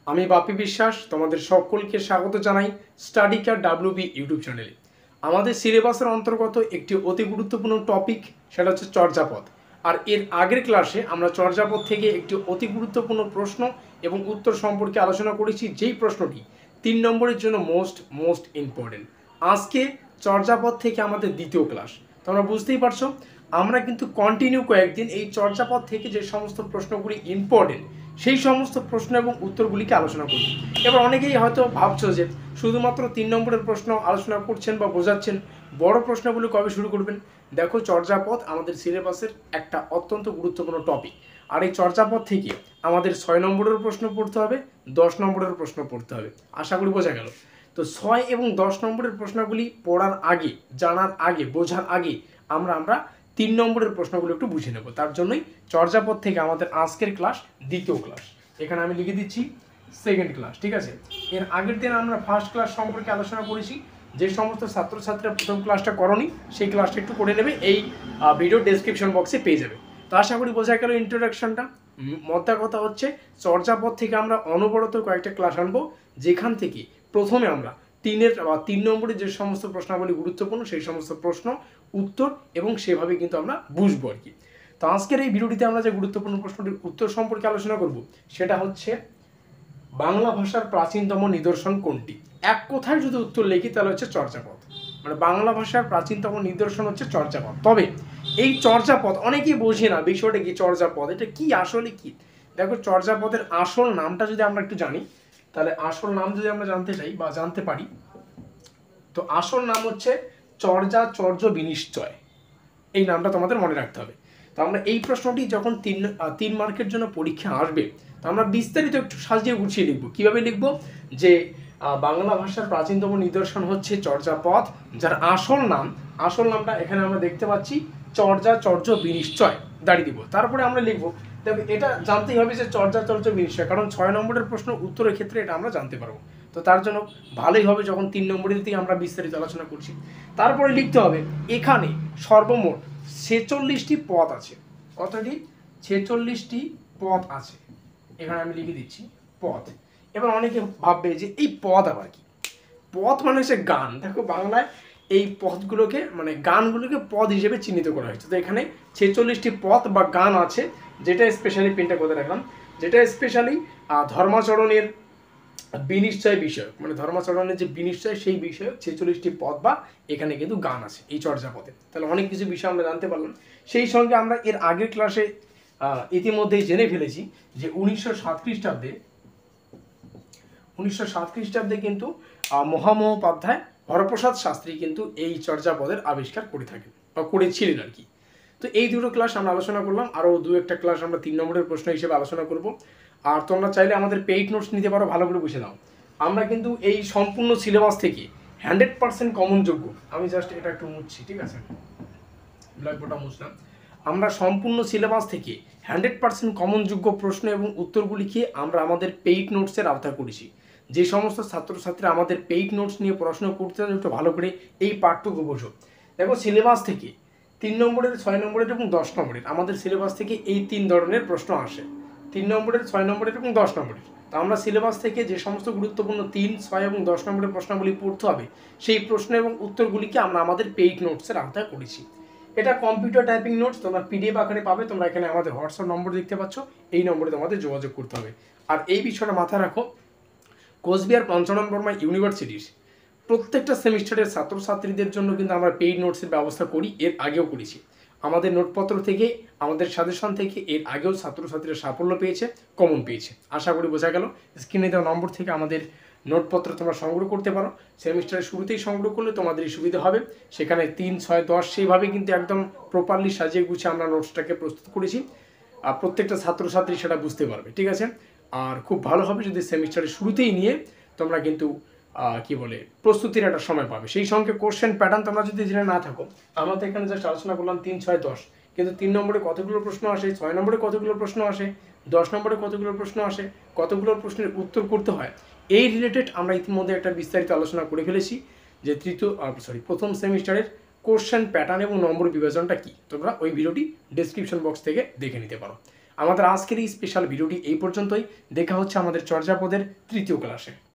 আমি বাপি বিশ্বাস তোমাদের সকলকে স্বাগত জানাই স্টাডি কেয়ার WB ইউটিউব চ্যানেলে। আমাদের সিলেবাসের অন্তর্গত একটি অতি গুরুত্বপূর্ণ টপিক, সেটা হচ্ছে চর্যাপদ। আর এর আগের ক্লাসে আমরা চর্যাপদ থেকে একটি অতি গুরুত্বপূর্ণ প্রশ্ন এবং উত্তর সম্পর্কে আলোচনা করেছি, যেই প্রশ্নটি 3 নম্বরের জন্য মোস্ট ইম্পর্টেন্ট। আজকে চর্যাপদ থেকে আমাদের দ্বিতীয় ক্লাস। তোমরা বুঝতেই পারছো, আমরা কিন্তু কন্টিনিউ কয়েকদিন এই চর্যাপদ থেকে যে সমস্ত প্রশ্নগুলি ইম্পর্টেন্ট সেই সমস্ত প্রশ্ন এবং উত্তরগুলিকে আলোচনা করব। এবার অনেকেই হয়তো ভাবছো যে শুধুমাত্র 3 নম্বরের প্রশ্ন আলোচনা করছেন বা বোঝাচ্ছেন, বড় প্রশ্নগুলো কবে শুরু করবেন? দেখো, চর্যাপদ আমাদের সিলেবাসের একটা অত্যন্ত গুরুত্বপূর্ণ টপিক। আর এই চর্যাপদ থেকে আমাদের 6 নম্বরের প্রশ্ন পড়তে হবে, 10 নম্বরের প্রশ্ন পড়তে হবে। আশা করি বোঝা গেল। তো 6 এবং 10 নম্বরের প্রশ্নগুলি পড়ার আগে, জানার আগে, বোঝার আগে আমরা 3 নম্বরের প্রশ্নগুলো একটু বুঝে নেব। তার জন্যই চর্যাপদ থেকে আমাদের আজকের ক্লাস দ্বিতীয় ক্লাস। এখানে আমি লিখে দিচ্ছি সেকেন্ড ক্লাস, ঠিক আছে? এর আগের দিন আমরা ফার্স্ট ক্লাস সম্পর্কে আলোচনা করেছি। যে সমস্ত ছাত্রছাত্রীরা প্রথম ক্লাসটা করনি, সেই ক্লাসটা একটু করে নেবে, এই ভিডিও ডেসক্রিপশন বক্সে পেয়ে যাবে। তো আশা করি বোঝা গেল ইন্ট্রোডাকশনটা। মোদ্দা কথা হচ্ছে, চর্যাপদ থেকে আমরা অনবরত কয়েকটা ক্লাস আনবো, যেখান থেকে প্রথমে আমরা 3 নম্বরের যে সমস্ত প্রশ্নাবলী গুরুত্বপূর্ণ সেই সমস্ত প্রশ্ন, উত্তর এবং সেভাবে কিন্তু আমরা বুঝবো আর কি। তো আজকের এই ভিডিওটিতে আমরা যে গুরুত্বপূর্ণ প্রশ্নটির উত্তর সম্পর্কে আলোচনা করব, সেটা হচ্ছে বাংলা ভাষার প্রাচীনতম নিদর্শন কোনটি? এক কথায় যদি উত্তর লিখি তাহলে হচ্ছে চর্যাপদ। মানে বাংলা ভাষার প্রাচীনতম নিদর্শন হচ্ছে চর্যাপদ। তবে এই চর্যাপদ অনেকেই বোঝে না বিষয়টা কি। চর্যাপদ এটা কি, আসলে কি? দেখো, চর্যাপদের আসল নামটা যদি আমরা একটু জানি, তাহলে আসল নাম যদি আমরা জানতে চাই বা জানতে পারি, তো আসল নাম হচ্ছে চর্য বিনিশ্চয়। এই নামটা তোমাদের মনে রাখতে হবে। তো আমরা এই প্রশ্নটি যখন 3 মার্কের জন্য পরীক্ষা আসবে, তো আমরা বিস্তারিত একটু সাজিয়ে গুছিয়ে লিখবো। কিভাবে লিখবো? যে বাংলা ভাষার প্রাচীনতম নিদর্শন হচ্ছে চর্যাপদ, যার আসল নামটা এখানে আমরা দেখতে পাচ্ছি চর্য বিনিশ্চয়, দাঁড়িয়ে দিব। তারপরে আমরা লিখবো, তবে এটা জানতেই হবে যে চর্য বিনিশ্চয়, কারণ 6 নম্বরের প্রশ্ন উত্তরের ক্ষেত্রে এটা আমরা জানতে পারবো। তো তার জন্য ভালোই হবে যখন 3 নম্বরের দিকে আমরা বিস্তারিত আলোচনা করছি। তারপরে লিখতে হবে এখানে সর্বমোট 46টি পদ আছে। কতটি? 46টি পদ আছে। এখানে আমি লিখে দিচ্ছি পদ। এবার অনেকে ভাববে যে এই পদ আবার কি? পদ মানে হচ্ছে গান। দেখো, বাংলায় এই পদগুলোকে, মানে গানগুলোকে পদ হিসেবে চিহ্নিত করা হয়েছে। তো এখানে 46টি পদ বা গান আছে, যেটা স্পেশালি প্রিন্টটা করে রাখলাম, যেটা স্পেশালি ধর্মাচরণের বিনিশ্চয় বিষয়ক, মানে ধর্মাচরণের যে বিনিশ্চয় সেই বিষয়ক 46টি পদ বা এখানে কিন্তু গান আছে এই চর্যাপদে। তাহলে অনেক কিছু বিষয় আমরা জানতে পারলাম। সেই সঙ্গে আমরা এর আগের ক্লাসে ইতিমধ্যেই জেনে ফেলেছি যে 1907 খ্রিস্টাব্দে কিন্তু মহামহোপাধ্যায় হরপ্রসাদ শাস্ত্রী কিন্তু এই চর্যাপদের আবিষ্কার করে থাকেন বা করেছিলেন আর কি। তো এই দুটো ক্লাস আমরা আলোচনা করলাম, আরও 2-1টা ক্লাস আমরা 3 নম্বরের প্রশ্ন হিসেবে আলোচনা করব। আর তোমরা চাইলে আমাদের পেইড নোটস নিতে পারো, ভালো করে বুঝে নাও। আমরা কিন্তু এই সম্পূর্ণ সিলেবাস থেকে 100% কমন যোগ্য, আমি জাস্ট এটা একটু মুছছি, ঠিক আছে? ব্ল্যাকবোর্ডটা মুছলাম। আমরা সম্পূর্ণ সিলেবাস থেকে 100% কমন যোগ্য প্রশ্ন এবং উত্তরগুলিকে আমরা আমাদের পেইড নোটসের আওতায় করেছি। যে সমস্ত ছাত্রছাত্রীরা আমাদের পেইড নোটস নিয়ে পড়াশোনা করতে চান, একটু ভালো করে এই পাঠটুকু বোঝো। দেখো, সিলেবাস থেকে 3 নম্বরের, 6 নম্বরের এবং 10 নম্বরের আমাদের সিলেবাস থেকে এই 3 ধরনের প্রশ্ন আসে। 3 নম্বরের, 6 নম্বরের এবং 10 নম্বরের। তো আমরা সিলেবাস থেকে যে সমস্ত গুরুত্বপূর্ণ 3, 6 এবং 10 নম্বরের প্রশ্নগুলি পড়তে হবে, সেই প্রশ্ন এবং উত্তরগুলিকে আমরা আমাদের পেইড নোটসের আওতায় করেছি। এটা কম্পিউটার টাইপিং নোটস, তোমরা PDF আকারে পাবে। তোমরা এখানে আমাদের হোয়াটসঅ্যাপ নম্বর দেখতে পাচ্ছ, এই নম্বরে তোমাদের যোগাযোগ করতে হবে। আর এই বিষয়টা মাথায় রাখো, কোচবিহার পঞ্চানন বর্মা ইউনিভার্সিটির প্রত্যেকটা সেমিস্টারের ছাত্রছাত্রীদের জন্য কিন্তু আমরা পেইড নোটসের ব্যবস্থা করি, এর আগেও করেছি। আমাদের নোটপত্র থেকে, আমাদের সাজেশন থেকে এর আগেও ছাত্রছাত্রীরা সাফল্য পেয়েছে, কমন পেয়েছে। আশা করি বোঝা গেল। স্ক্রিনে দেওয়া নম্বর থেকে আমাদের নোটপত্র তোমরা সংগ্রহ করতে পারো। সেমিস্টারের শুরুতেই সংগ্রহ করলে তোমাদেরই সুবিধা হবে। সেখানে 3, 6, 10 সেইভাবে কিন্তু একদম প্রপারলি সাজিয়ে গুছিয়ে আমরা নোটসটাকে প্রস্তুত করেছি। আর প্রত্যেকটা ছাত্রছাত্রী সেটা বুঝতে পারবে, ঠিক আছে? আর খুব ভালো হবে যদি সেমিস্টারের শুরুতেই নিয়ে তোমরা কিন্তু প্রস্তুতির একটা সময় পাবে। সেই সঙ্গে কোশ্চেন প্যাটার্ন তোমরা যদি জেনে না থাকো, আমরা তো এখানে জাস্ট আলোচনা করলাম 3, 6, 10, কিন্তু 3 নম্বরে কতগুলো প্রশ্ন আসে, 6 নম্বরে কতগুলো প্রশ্ন আসে, 10 নম্বরে কতগুলো প্রশ্ন আসে, কতগুলো প্রশ্নের উত্তর করতে হয়, এই রিলেটেড আমরা ইতিমধ্যে একটা বিস্তারিত আলোচনা করে ফেলেছি যে প্রথম সেমিস্টারের কোশ্চেন প্যাটার্ন এবং নম্বর বিভাজনটা কি। তোমরা ওই ভিডিওটি ডেসক্রিপশন বক্স থেকে দেখে নিতে পারো। আমাদের আজকের এই স্পেশাল ভিডিওটি এই পর্যন্তই। দেখা হচ্ছে আমাদের চর্যাপদের তৃতীয় ক্লাসে।